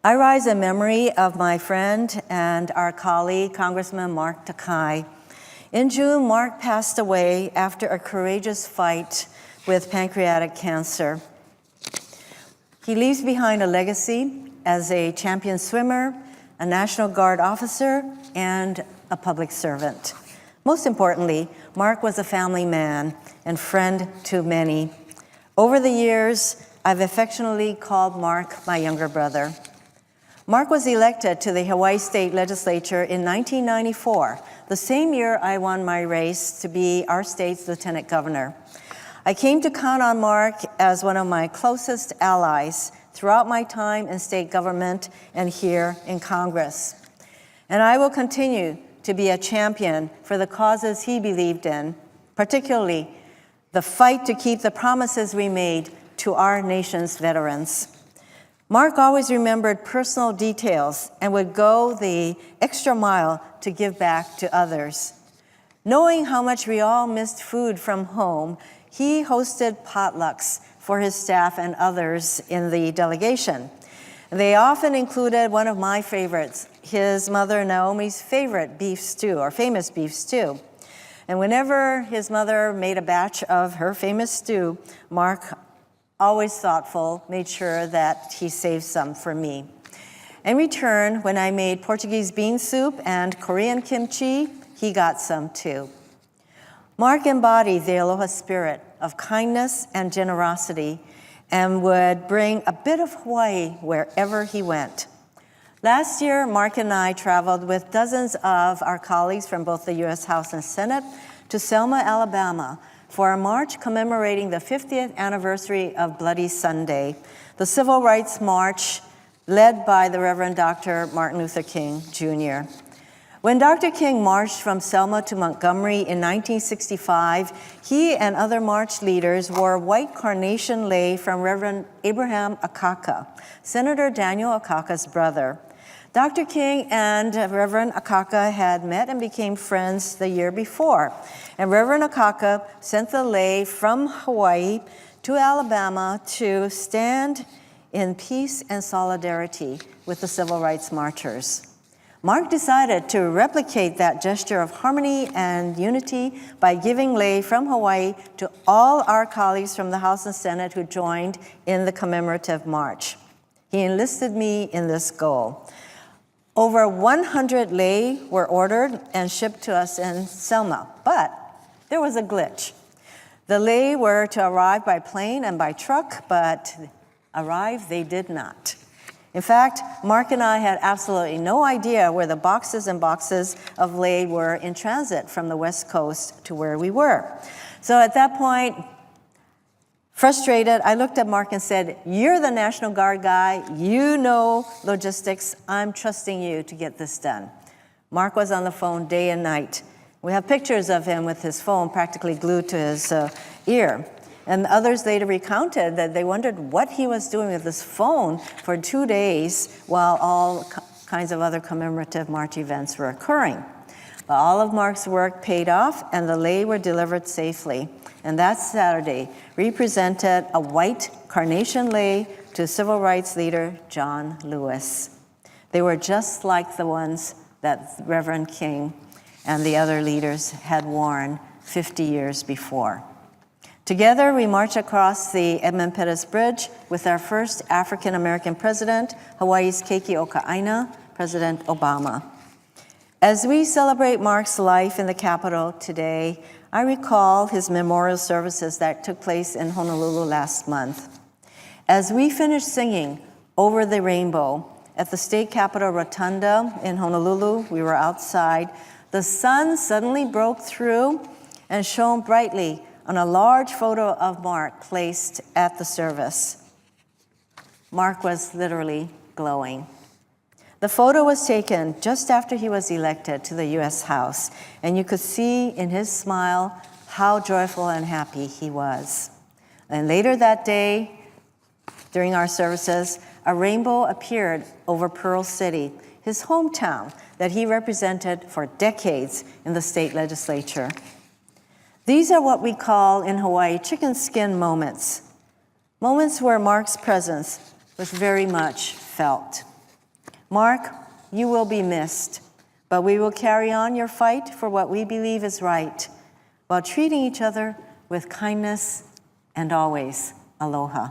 I rise in memory of my friend and our colleague, Congressman Mark Takai. In June, Mark passed away after a courageous fight with pancreatic cancer. He leaves behind a legacy as a champion swimmer, a National Guard officer, and a public servant. Most importantly, Mark was a family man and friend to many. Over the years, I've affectionately called Mark my younger brother. Mark was elected to the Hawaii State Legislature in 1994, the same year I won my race to be our state's lieutenant governor. I came to count on Mark as one of my closest allies throughout my time in state government and here in Congress. And I will continue to be a champion for the causes he believed in, particularly the fight to keep the promises we made to our nation's veterans. Mark always remembered personal details and would go the extra mile to give back to others. Knowing how much we all missed food from home, he hosted potlucks for his staff and others in the delegation. They often included one of my favorites, his mother Naomi's favorite beef stew, or famous beef stew. And whenever his mother made a batch of her famous stew, Mark, always thoughtful, made sure that he saved some for me. In return, when I made Portuguese bean soup and Korean kimchi, he got some too. Mark embodied the aloha spirit of kindness and generosity and would bring a bit of Hawaii wherever he went. Last year, Mark and I traveled with dozens of our colleagues from both the U.S. House and Senate to Selma, Alabama, for a march commemorating the 50th anniversary of Bloody Sunday, the civil rights march led by the Reverend Dr. Martin Luther King, Jr. When Dr. King marched from Selma to Montgomery in 1965, he and other march leaders wore white carnation lei from Reverend Abraham Akaka, Senator Daniel Akaka's brother. Dr. King and Reverend Akaka had met and became friends the year before, and Reverend Akaka sent the lei from Hawaii to Alabama to stand in peace and solidarity with the civil rights marchers. Mark decided to replicate that gesture of harmony and unity by giving lei from Hawaii to all our colleagues from the House and Senate who joined in the commemorative march. He enlisted me in this goal. Over 100 lei were ordered and shipped to us in Selma, but there was a glitch. The lei were to arrive by plane and by truck, but arrive they did not. In fact, Mark and I had absolutely no idea where the boxes and boxes of lei were in transit from the West Coast to where we were. So at that point, frustrated, I looked at Mark and said, "You're the National Guard guy, you know logistics, I'm trusting you to get this done." Mark was on the phone day and night. We have pictures of him with his phone practically glued to his ear. And others later recounted that they wondered what he was doing with his phone for 2 days while all kinds of other commemorative march events were occurring. But all of Mark's work paid off and the lei were delivered safely. And that Saturday represented a white carnation lei to civil rights leader John Lewis. They were just like the ones that Reverend King and the other leaders had worn 50 years before. Together, we march across the Edmund Pettus Bridge with our first African-American president, Hawaii's Keiki Aina, President Obama. As we celebrate Mark's life in the Capitol today, I recall his memorial services that took place in Honolulu last month. As we finished singing Over the Rainbow at the State Capitol Rotunda in Honolulu, we were outside, the sun suddenly broke through and shone brightly on a large photo of Mark placed at the service. Mark was literally glowing. The photo was taken just after he was elected to the U.S. House, and you could see in his smile how joyful and happy he was. And later that day, during our services, a rainbow appeared over Pearl City, his hometown that he represented for decades in the state legislature. These are what we call in Hawaii chicken skin moments, moments where Mark's presence was very much felt. Mark, you will be missed, but we will carry on your fight for what we believe is right, while treating each other with kindness and always aloha.